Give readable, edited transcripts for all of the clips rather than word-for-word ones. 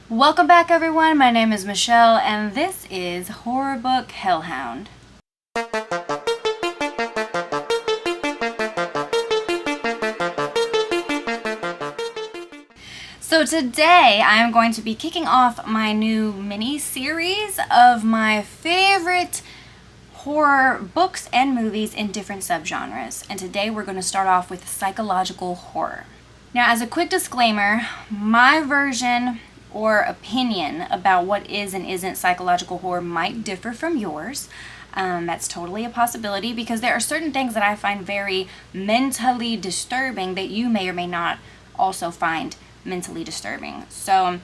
Welcome back, everyone. My name is Michelle, and this is Horror Book Hell Hound. So today I am going to be kicking off my new mini-series of my favorite horror books and movies in different subgenres. And today we're going to start off with psychological horror. Now, as a quick disclaimer, my version or opinion about what is and isn't psychological horror might differ from yours. That's totally a possibility because there are certain things that I find very mentally disturbing that you may or may not also find mentally disturbing. So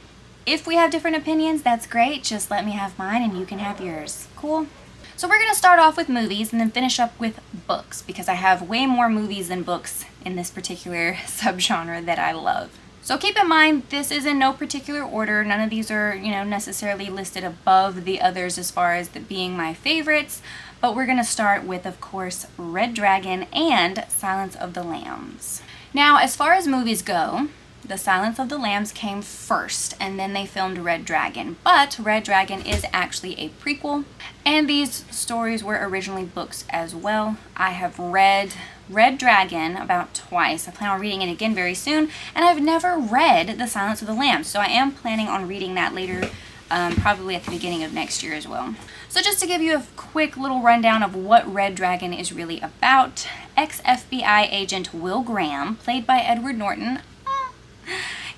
if we have different opinions, that's great. Just let me have mine and you can have yours. Cool? So we're going to start off with movies and then finish up with books because I have way more movies than books in this particular subgenre that I love. So keep in mind, this is in no particular order. None of these are, necessarily listed above the others as far as being my favorites. But we're going to start with, of course, Red Dragon and Silence of the Lambs. Now, as far as movies go, The Silence of the Lambs came first, and then they filmed Red Dragon. But Red Dragon is actually a prequel, and these stories were originally books as well. I have read Red Dragon about twice. I plan on reading it again very soon, and I've never read The Silence of the Lambs, so I am planning on reading that later, probably at the beginning of next year as well. So just to give you a quick little rundown of what Red Dragon is really about, ex-FBI agent Will Graham, played by Edward Norton,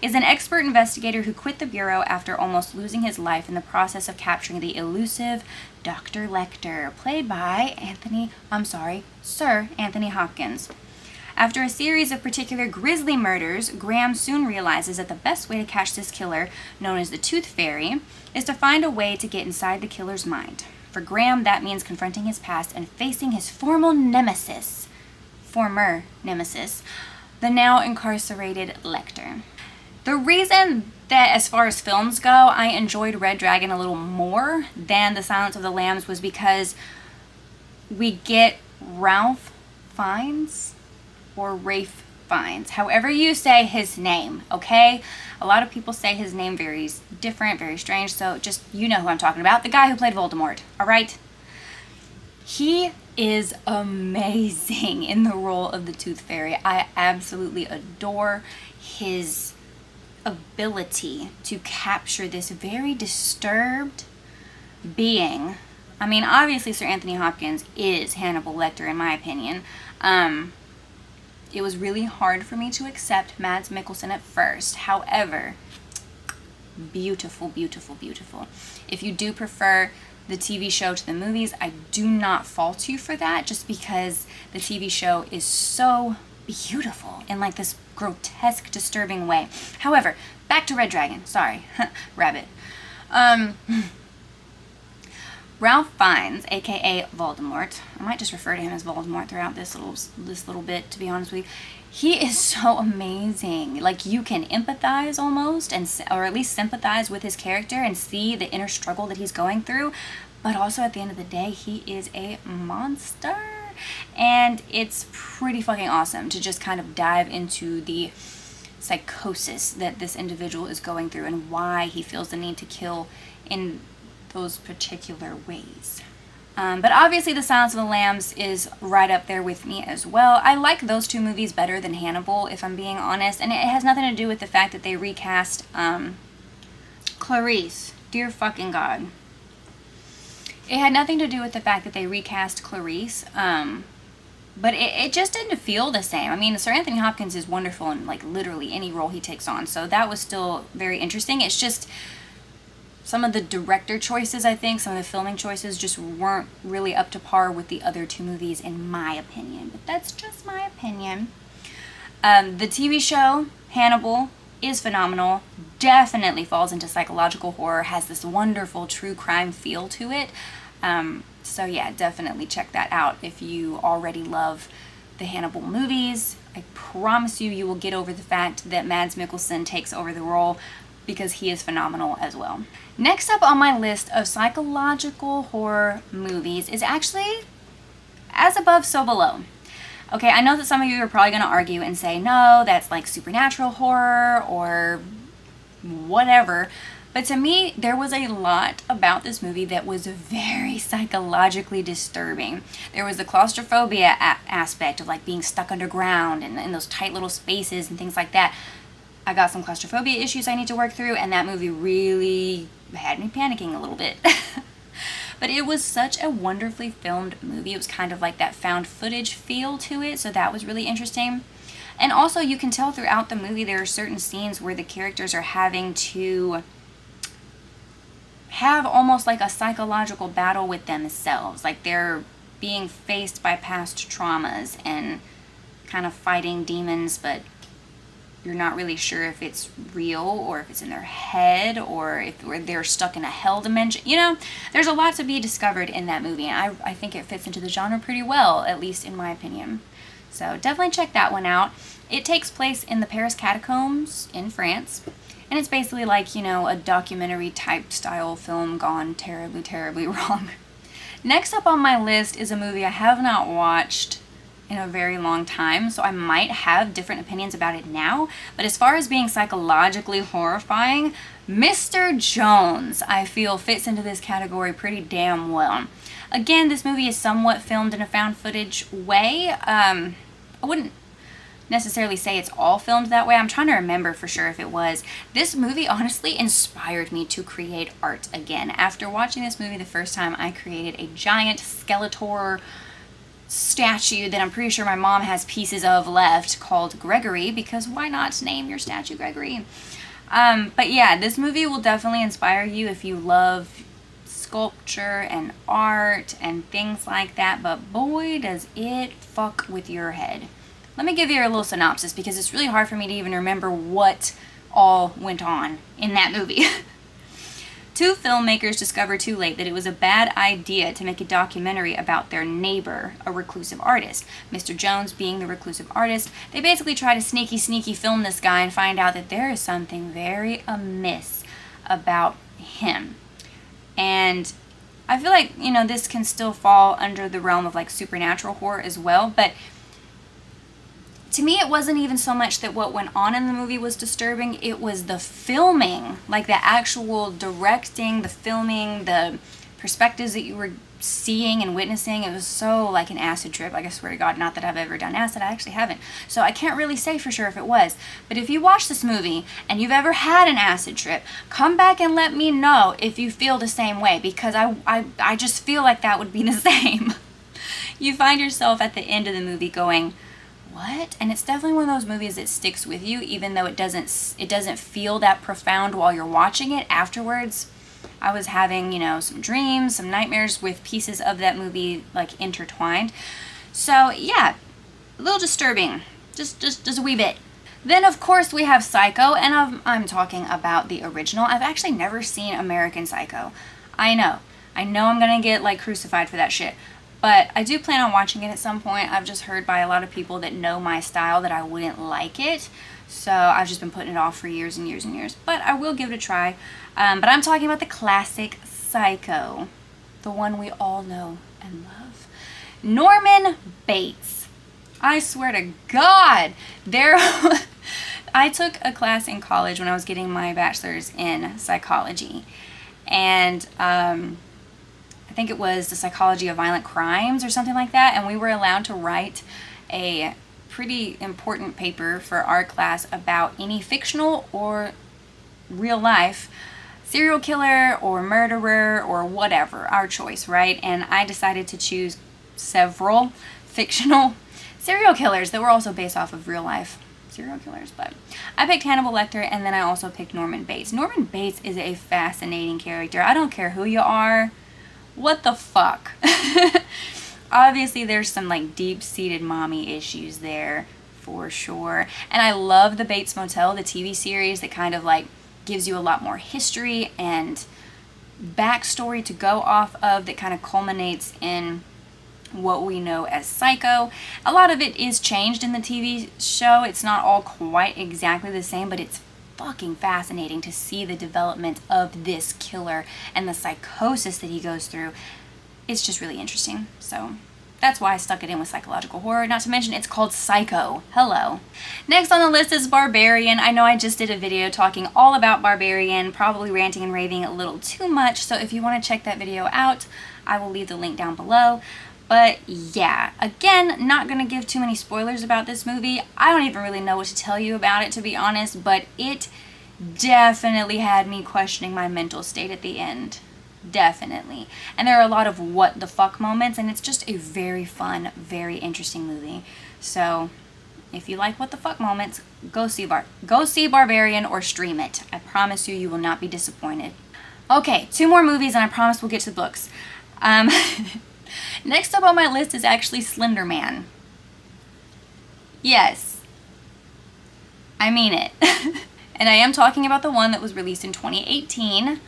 is an expert investigator who quit the Bureau after almost losing his life in the process of capturing the elusive Dr. Lecter, played by Sir Anthony Hopkins. After a series of particular grisly murders, Graham soon realizes that the best way to catch this killer, known as the Tooth Fairy, is to find a way to get inside the killer's mind. For Graham, that means confronting his past and facing his former nemesis, the now incarcerated Lecter. The reason that, as far as films go, I enjoyed Red Dragon a little more than The Silence of the Lambs was because we get Ralph Fiennes or Rafe Fiennes, however you say his name, okay? A lot of people say his name very different, very strange, so just, you know who I'm talking about, the guy who played Voldemort, all right? He is amazing in the role of the Tooth Fairy. I absolutely adore his ability to capture this very disturbed being. I mean, obviously Sir Anthony Hopkins is Hannibal Lecter in my opinion. It was really hard for me to accept Mads Mikkelsen at first. However, beautiful, beautiful, beautiful. If you do prefer the TV show to the movies, I do not fault you for that, just because the TV show is so beautiful in like this grotesque, disturbing way. However, back to Red Dragon. Sorry, rabbit. Ralph Fiennes, aka Voldemort. I might just refer to him as Voldemort throughout this little bit, to be honest with you. He is so amazing. Like, you can empathize almost, or at least sympathize with his character and see the inner struggle that he's going through. But also, at the end of the day, he is a monster. And it's pretty fucking awesome to just kind of dive into the psychosis that this individual is going through and why he feels the need to kill in those particular ways. But obviously The Silence of the Lambs is right up there with me as well. I like those two movies better than Hannibal, if I'm being honest, and it has nothing to do with the fact that they recast Clarice. Dear fucking God. It had nothing to do with the fact that they recast Clarice, but it just didn't feel the same. I mean, Sir Anthony Hopkins is wonderful in, like, literally any role he takes on, so that was still very interesting. It's just some of the director choices, I think, some of the filming choices just weren't really up to par with the other two movies, in my opinion, but that's just my opinion. The TV show, Hannibal, is phenomenal, definitely falls into psychological horror, has this wonderful true crime feel to it. So yeah, definitely check that out if you already love the Hannibal movies. I promise you will get over the fact that Mads Mikkelsen takes over the role because he is phenomenal as well. Next up on my list of psychological horror movies is actually As Above, So Below. Okay, I know that some of you are probably going to argue and say, no, that's like supernatural horror or whatever. But to me, there was a lot about this movie that was very psychologically disturbing. There was the claustrophobia aspect of like being stuck underground and in those tight little spaces and things like that. I got some claustrophobia issues I need to work through, and that movie really had me panicking a little bit. But it was such a wonderfully filmed movie. It was kind of like that found footage feel to it, so that was really interesting. And also, you can tell throughout the movie there are certain scenes where the characters are having to have almost like a psychological battle with themselves. Like they're being faced by past traumas and kind of fighting demons, but you're not really sure if it's real or if it's in their head or if they're stuck in a hell dimension. You know, there's a lot to be discovered in that movie, and I think it fits into the genre pretty well, at least in my opinion. So definitely check that one out. It takes place in the Paris catacombs in France, and it's basically like, you know, a documentary type style film gone terribly, terribly wrong. Next up on my list is a movie I have not watched in a very long time, so I might have different opinions about it now, but as far as being psychologically horrifying, Mr. Jones, I feel, fits into this category pretty damn well. Again, this movie is somewhat filmed in a found footage way. I wouldn't necessarily say it's all filmed that way. I'm trying to remember for sure if it was. This movie honestly inspired me to create art again. After watching this movie the first time, I created a giant Skeletor statue that I'm pretty sure my mom has pieces of left called Gregory, because why not name your statue Gregory? But yeah, this movie will definitely inspire you if you love sculpture and art and things like that, but boy does it fuck with your head. Let me give you a little synopsis because it's really hard for me to even remember what all went on in that movie. Two filmmakers discovered too late that it was a bad idea to make a documentary about their neighbor, a reclusive artist. Mr. Jones being the reclusive artist, they basically try to sneaky film this guy and find out that there is something very amiss about him. And I feel like, you know, this can still fall under the realm of like supernatural horror as well, but to me, it wasn't even so much that what went on in the movie was disturbing. It was the filming, like the actual directing, the filming, the perspectives that you were seeing and witnessing. It was so like an acid trip. Like, I swear to God, not that I've ever done acid. I actually haven't. So I can't really say for sure if it was. But if you watch this movie and you've ever had an acid trip, come back and let me know if you feel the same way, because I just feel like that would be the same. You find yourself at the end of the movie going, what? And it's definitely one of those movies that sticks with you, even though it doesn't feel that profound while you're watching it. Afterwards, I was having, you know, some dreams, some nightmares with pieces of that movie like intertwined. So yeah, a little disturbing, just a wee bit. Then of course we have Psycho, and I'm talking about the original. I've actually never seen American Psycho. I know I'm gonna get like crucified for that shit. But I do plan on watching it at some point. I've just heard by a lot of people that know my style that I wouldn't like it. So I've just been putting it off for years and years and years. But I will give it a try. But I'm talking about the classic Psycho. The one we all know and love. Norman Bates. I swear to God. I took a class in college when I was getting my bachelor's in psychology. And I think it was the psychology of violent crimes or something like that, and we were allowed to write a pretty important paper for our class about any fictional or real life serial killer or murderer or whatever, our choice, right? And I decided to choose several fictional serial killers that were also based off of real life serial killers, but I picked Hannibal Lecter, and then I also picked Norman Bates. Norman Bates is a fascinating character. I don't care who you are. What the fuck? Obviously, there's some like deep-seated mommy issues there for sure. And I love the Bates Motel, the TV series that kind of like gives you a lot more history and backstory to go off of that kind of culminates in what we know as Psycho. A lot of it is changed in the TV show. It's not all quite exactly the same, but it's fucking fascinating to see the development of this killer and the psychosis that he goes through. It's just really interesting. So That's why I stuck it in with psychological horror. Not to mention it's called Psycho. Hello. Next on the list is Barbarian. I know I just did a video talking all about Barbarian, probably ranting and raving a little too much, so if you want to check that video out, I will leave the link down below. But yeah, again, not going to give too many spoilers about this movie. I don't even really know what to tell you about it, to be honest, but it definitely had me questioning my mental state at the end. Definitely. And there are a lot of what the fuck moments, and it's just a very fun, very interesting movie. So if you like what the fuck moments, go see Barbarian or stream it. I promise you, you will not be disappointed. Okay, 2 more movies and I promise we'll get to the books. Next up on my list is actually Slender Man. Yes. I mean it. And I am talking about the one that was released in 2018.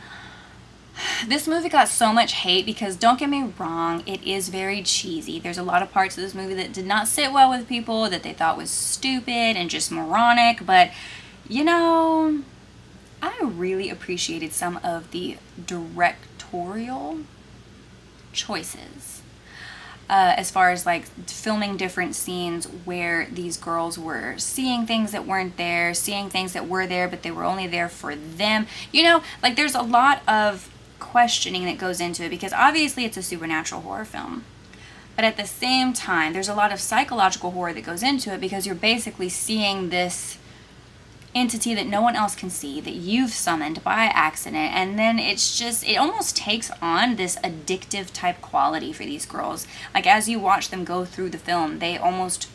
This movie got so much hate because, don't get me wrong, it is very cheesy. There's a lot of parts of this movie that did not sit well with people, that they thought was stupid and just moronic, but, you know, I really appreciated some of the directorial choices. As far as like filming different scenes where these girls were seeing things that weren't there, seeing things that were there, but they were only there for them. You know, like there's a lot of questioning that goes into it because obviously it's a supernatural horror film. But at the same time, there's a lot of psychological horror that goes into it because you're basically seeing this entity that no one else can see, that you've summoned by accident, and then it's just, it almost takes on this addictive type quality for these girls. Like as you watch them go through the film, they almost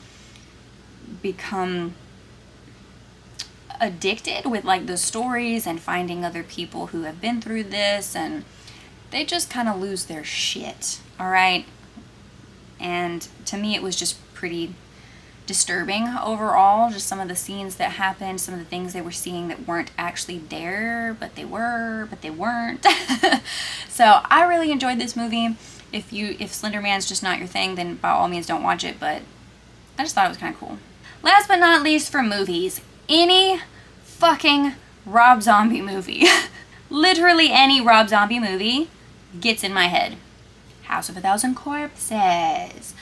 become addicted with like the stories and finding other people who have been through this, and they just kind of lose their shit, alright? And to me it was just pretty disturbing overall, just some of the scenes that happened, some of the things they were seeing that weren't actually there, but they were, but they weren't. So I really enjoyed this movie. If Slender Man's just not your thing, then by all means don't watch it, but I just thought it was kind of cool. Last but not least for movies, any fucking Rob Zombie movie. Literally any Rob Zombie movie gets in my head. House of a Thousand Corpses,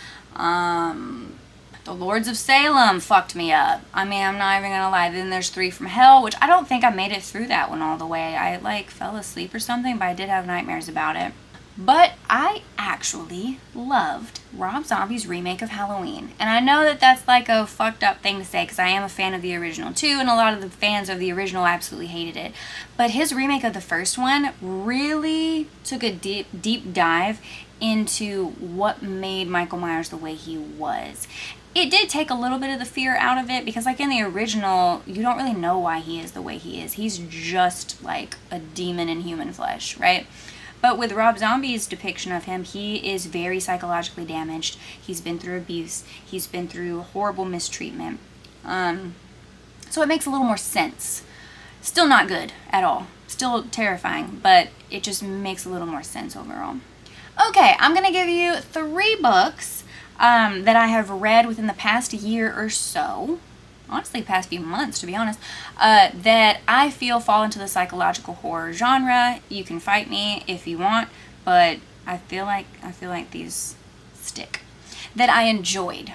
The Lords of Salem fucked me up. I mean, I'm not even gonna lie. Then there's 3 from Hell, which I don't think I made it through that one all the way. I like fell asleep or something, but I did have nightmares about it. But I actually loved Rob Zombie's remake of Halloween. And I know that that's like a fucked up thing to say because I am a fan of the original too, and a lot of the fans of the original absolutely hated it. But his remake of the first one really took a deep dive into what made Michael Myers the way he was. It did take a little bit of the fear out of it because like in the original, you don't really know why he is the way he is. He's just like a demon in human flesh, right? But with Rob Zombie's depiction of him, he is very psychologically damaged. He's been through abuse. He's been through horrible mistreatment. So it makes a little more sense. Still not good at all. Still terrifying, but it just makes a little more sense overall. Okay, I'm going to give you 3 books that I have read within the past year or so, honestly past few months to be honest, that I feel fall into the psychological horror genre. You can fight me if you want, but I feel like these stick. That I enjoyed,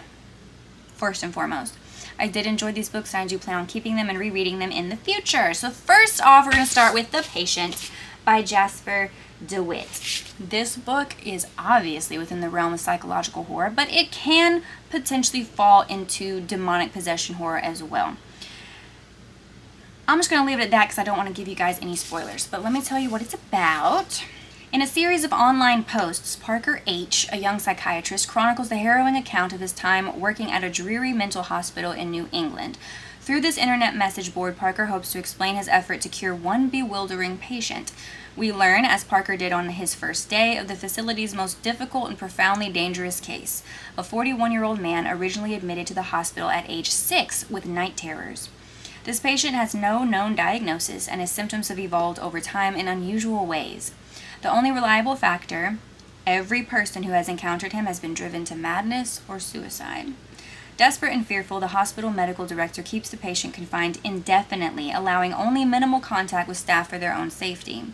first and foremost. I did enjoy these books and I do plan on keeping them and rereading them in the future. So first off, we're going to start with The Patient by Jasper DeWitt. This book is obviously within the realm of psychological horror, but it can potentially fall into demonic possession horror as well. I'm just going to leave it at that because I don't want to give you guys any spoilers, but let me tell you what it's about. In a series of online posts, Parker H., a young psychiatrist, chronicles the harrowing account of his time working at a dreary mental hospital in New England. Through this internet message board, Parker hopes to explain his effort to cure one bewildering patient. We learn, as Parker did on his first day, of the facility's most difficult and profoundly dangerous case, a 41-year-old man originally admitted to the hospital at age 6 with night terrors. This patient has no known diagnosis, and his symptoms have evolved over time in unusual ways. The only reliable factor, every person who has encountered him has been driven to madness or suicide. Desperate and fearful, the hospital medical director keeps the patient confined indefinitely, allowing only minimal contact with staff for their own safety.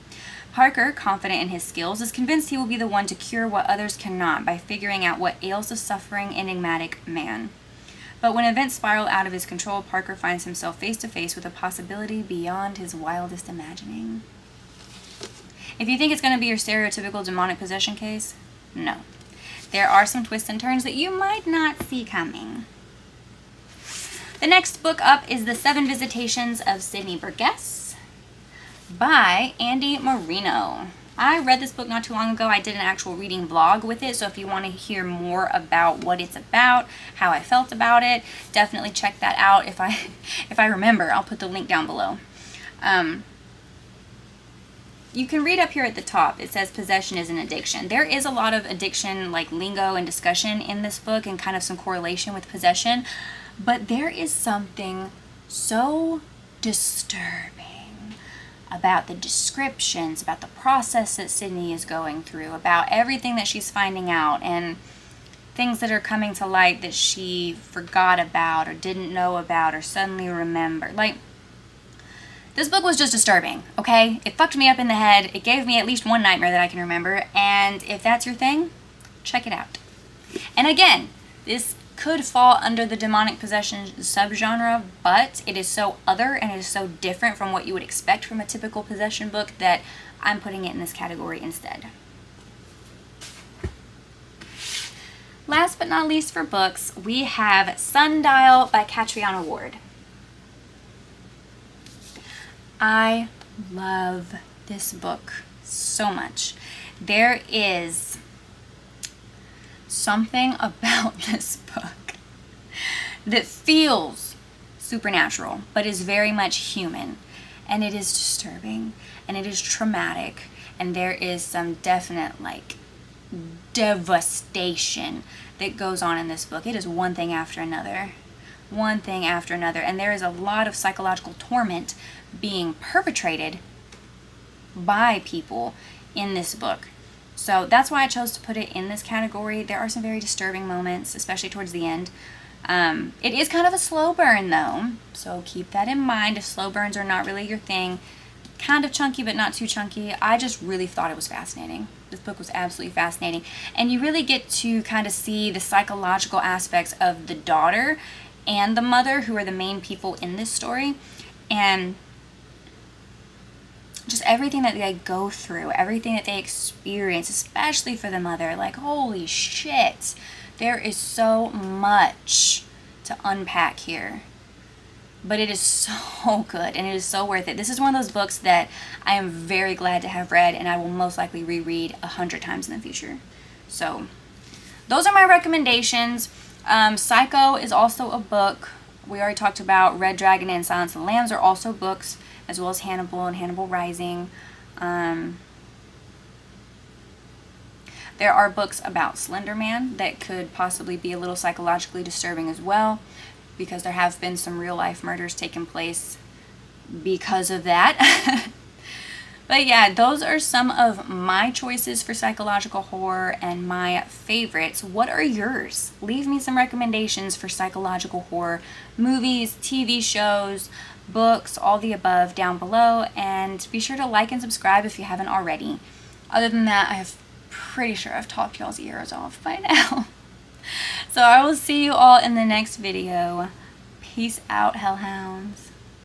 Parker, confident in his skills, is convinced he will be the one to cure what others cannot by figuring out what ails the suffering, enigmatic man. But when events spiral out of his control, Parker finds himself face to face with a possibility beyond his wildest imagining. If you think it's going to be your stereotypical demonic possession case, no. There are some twists and turns that you might not see coming. The next book up is The 7 Visitations of Sydney Burgess by Andy Marino. I read this book not too long ago. I did an actual reading vlog with it, so if you want to hear more about what it's about, how I felt about it, definitely check that out. If I remember, I'll put the link down below. You can read up here at the top. It says possession is an addiction. There is a lot of addiction like lingo and discussion in this book and kind of some correlation with possession, but there is something so disturbing about the descriptions, about the process that Sydney is going through, about everything that she's finding out, and things that are coming to light that she forgot about or didn't know about or suddenly remembered. Like, this book was just disturbing, okay? It fucked me up in the head. It gave me at least one nightmare that I can remember, and if that's your thing, check it out. And again, this could fall under the demonic possession subgenre, but it is so other and it is so different from what you would expect from a typical possession book that I'm putting it in this category instead. Last but not least for books, we have Sundial by Catriona Ward. I love this book so much. There is something about this book that feels supernatural, but is very much human. And it is disturbing, and it is traumatic, and there is some definite, like, devastation that goes on in this book. It is one thing after another. One thing after another. And there is a lot of psychological torment being perpetrated by people in this book. So that's why I chose to put it in this category. There are some very disturbing moments, especially towards the end. It is kind of a slow burn though, so keep that in mind if slow burns are not really your thing. Kind of chunky, but not too chunky. I just really thought it was fascinating. This book was absolutely fascinating. And you really get to kind of see the psychological aspects of the daughter and the mother, who are the main people in this story. And just everything that they go through, everything that they experience, especially for the mother. Like, holy shit. There is so much to unpack here. But it is so good, and it is so worth it. This is one of those books that I am very glad to have read, and I will most likely reread 100 times in the future. So, those are my recommendations. Psycho is also a book. We already talked about Red Dragon and Silence of the Lambs are also books, as well as Hannibal and Hannibal Rising. There are books about Slender Man that could possibly be a little psychologically disturbing as well, because there have been some real life murders taking place because of that. But yeah, those are some of my choices for psychological horror and my favorites. What are yours? Leave me some recommendations for psychological horror movies, TV shows, books, all the above down below, and be sure to like and subscribe if you haven't already. Other than that, I'm pretty sure I've talked y'all's ears off by now. So I will see you all in the next video. Peace out, Hell Hounds.